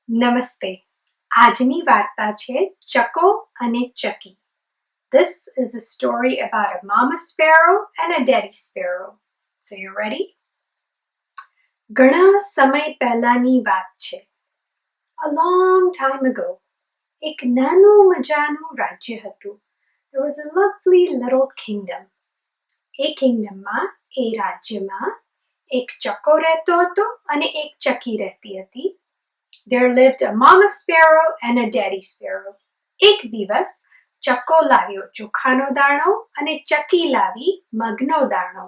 નમસ્તે. આજની વાર્તા છે ચકો અને ચકી. This is a story about a mama sparrow and a daddy sparrow. So you ready? ઘણા સમય પહેલાની વાત છે. A long time ago, એક નાનું મજાનું રાજ્ય હતું. There was a lovely little kingdom. એ કિંગડમમાં એ રાજ્યમાં એક ચકો રહેતો હતો અને એક ચકી રહેતી હતી. There lived a mama sparrow and a daddy sparrow. એક દિવસ ચકો લાવ્યો ચોખાનો દાણો અને ચકી લાવી મગનો દાણો.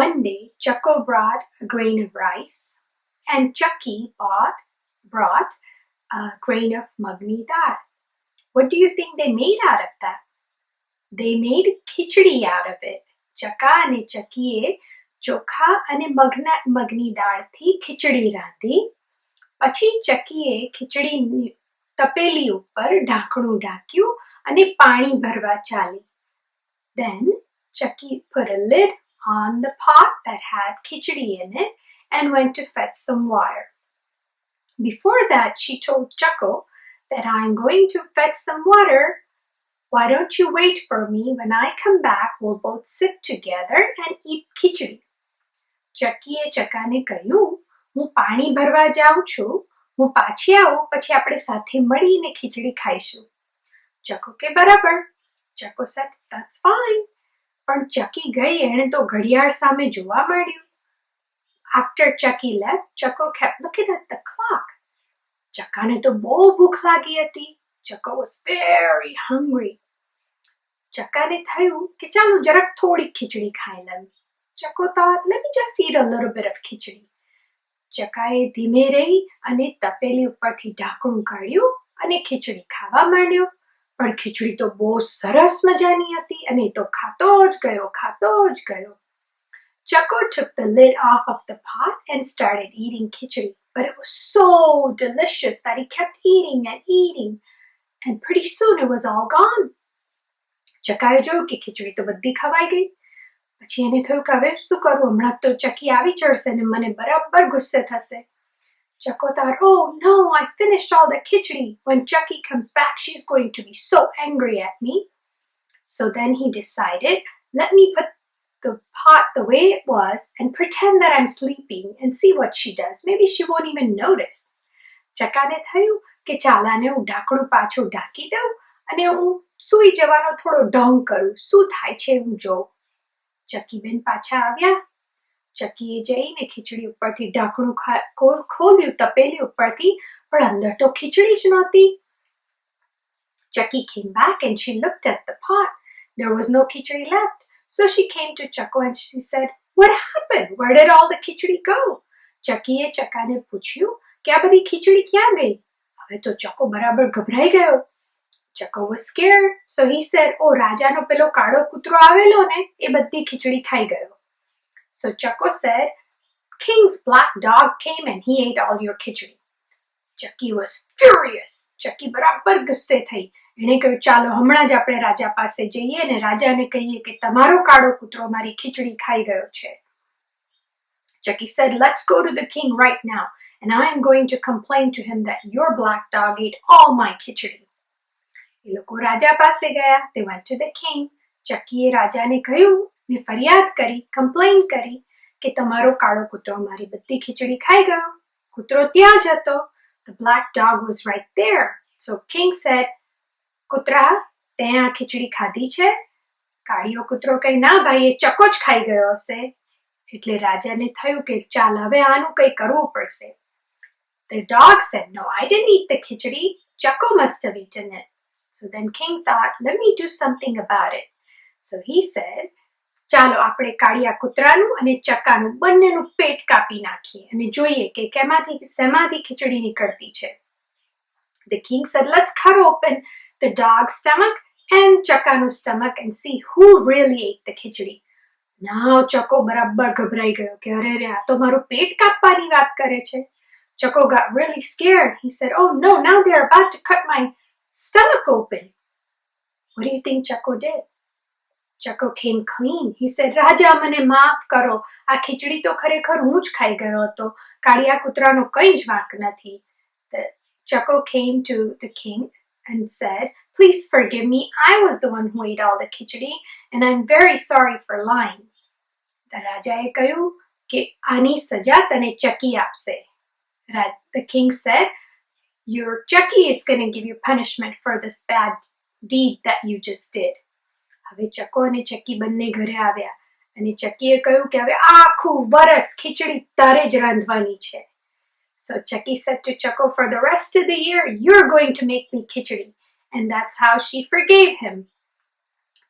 One day, Chako brought a grain of rice and Chucky brought a grain of magni dal. What do you think they made out of that? They made khichdi out of it. Chaka અને ચકીએ ચોખા અને મગની દાળથી ખીચડી રાંધી. પછી ચકીએ ખીચડી તપેલી ઉપર ઢાંકણું ઢાંક્યું અને પાણી ભરવા ચાલી. Then Chucky put a lid on the pot that had khichdi in it and went to fetch some water. Before that, she told Chako that I'm going to fetch some water. Why don't you wait for me? When I come back, we'll both sit together and eat khichdi. ચકીએ ચકાને કહ્યું, હું પાણી ભરવા જાઉં છું, હું પાછી આવું પછી આપણે સાથે મળીને ખીચડી ખાઈશું. ચકો કે બરાબર. ચકો said, that's fine. પણ ચકી ગઈ એણે તો ઘડિયાળ સામે જોવા માંડ્યું. After Chucky left, Chako kept looking at the clock. ચકાને તો બહુ ભૂખ લાગી હતી. Chako was very hungry. ચકાને થયું કે ચાલો જરાક થોડી ખીચડી ખાઈ લઉં. Chako thought, let me just eat a little bit of khichdi. ચકાએ ધીમે રહી અને તપેલી ઉપરથી ઢાંકણું કાઢ્યું અને ખીચડી ખાવા માંડ્યો. પણ ખીચડી તો બહુ સરસ મજાની હતી અને તો ખાતો જ ગયો. Chako took the lid off of the pot and started eating khichdi, but it was so delicious that he kept eating and eating, and pretty soon it was all gone. ચકાએ જોયું કે ખીચડી તો બધી ખવાઈ ગઈ. પછી એને થયું કે હવે શું કરું, હમણાં તો ચકી આવી ચડશે ને મને બરાબર ગુસ્સે થશે. Chako thought, oh no, I finished all the khichdi. When Chucky comes back, she's going to be so angry at me. So then he decided, let me put the pot the way it was and pretend that I'm sleeping and see what she does. Maybe she won't even notice. ચકાને થયું કે ચાલાને હું ઢાંકણું પાછું ઢાંકી દઉં અને હું સૂઈ જવાનો થોડો ઢોંગ કરું, શું થાય છે હું જોઉં. ચકીબેન પાછા આવ્યા. ચકીએ જઈને ખીચડી ઉપરથી ઢાંકણું ખોલ્યું તપેલી ઉપરથી, પણ અંદર તો ખીચડી જ નહોતી. Chucky came back and she looked at the pot. There was no khichdi left. So she came to Chako and she said, what happened? Where did all the khichdi go? ચકીએ ચકાને પૂછ્યું કે આ બધી ખીચડી ક્યાં ગઈ? હવે તો ચકો બરાબર ગભરાઈ ગયો. Chako was scared, so he said, oh, રાજાનો પેલો કાળો કૂતરો આવેલો ને એ બધી ખીચડી ખાઈ ગયો. So Chako said, King's black dog came and he ate all your khichdi. Chucky was furious. Chucky બરાબર ગુસ્સે થઈ. એણે કહ્યું, ચાલો હમણાં જ આપણે રાજા પાસે જઈએ અને રાજાને કહીએ કે તમારો કાળો કૂતરો મારી ખીચડી ખાઈ ગયો છે. Chucky said, let's go to the king right now and I am going to complain to him that your black dog ate all my khichdi. એ લોકો રાજા પાસે ગયા. They went to the king. ચકીએ રાજાને કહ્યું, મેં ફરિયાદ કરી, કમ્પ્લેન કરી કે તમારો કાળો કૂતરો મારી બધી ખીચડી ખાઈ ગયો. કૂતરો ત્યાં જ હતો. The black dog was right there. So king said, કૂતરા, તે આ ખીચડી ખાધી છે? કાળિયો કૂતરો કહે, ના ભાઈ, એ ચકો જ ખાઈ ગયો હશે. એટલે રાજાને થયું કે ચાલ હવે આનું કંઈ કરવું પડશે. The dog said, no, I didn't eat the khichdi. Chako must have eaten it. So then king thought, let me do something about it. So he said, ચાલો આપણે કાળિયા કૂતરાનું અને ચકાનું બંનેનું પેટ કાપી નાખીએ અને જોઈએ કે શેમાંથી ખીચડી નિકળતી છે. The king said, let's cut open the dog's stomach and chakanu's stomach and see who really ate the khichdi. Now ચકો બરાબર ગભરાઈ ગયો કે અરે રે, આ તો મારું પેટ કાપવાની વાત કરે છે. Chako got really scared. He said, oh no, now they're about to cut my stomach open. What do you think Chako did? Chako came clean. He said, રાજા મને માફ કરો. આ ખીચડી તો ખરેખર હું જ ખાઈ ગયો હતો. કાળિયા કૂતરાનો કંઈ જ વાંક નથી. Chako came to the king and said, "Please forgive me. I was the one who ate all the khichdi and I'm very sorry for lying." રાજાએ કહ્યું કે આની સજા તને ચકી આપશે. The king said, "Your Chucky is going to give you punishment for this bad deed that you just did." હવે ચકો અને ચકી બંને ઘરે આવ્યા અને ચકીએ કહ્યું કે હવે આખું વરસ ખીચડી તારે જ રાંધવાની છે. So Chucky said to Chako, "For the rest of the year, you're going to make me khichdi." And that's how she forgave him.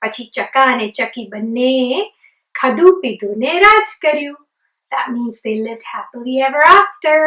પછી ચકા અને ચકી બંને ખાધું પીધું ને રાજ કર્યું. That means they lived happily ever after.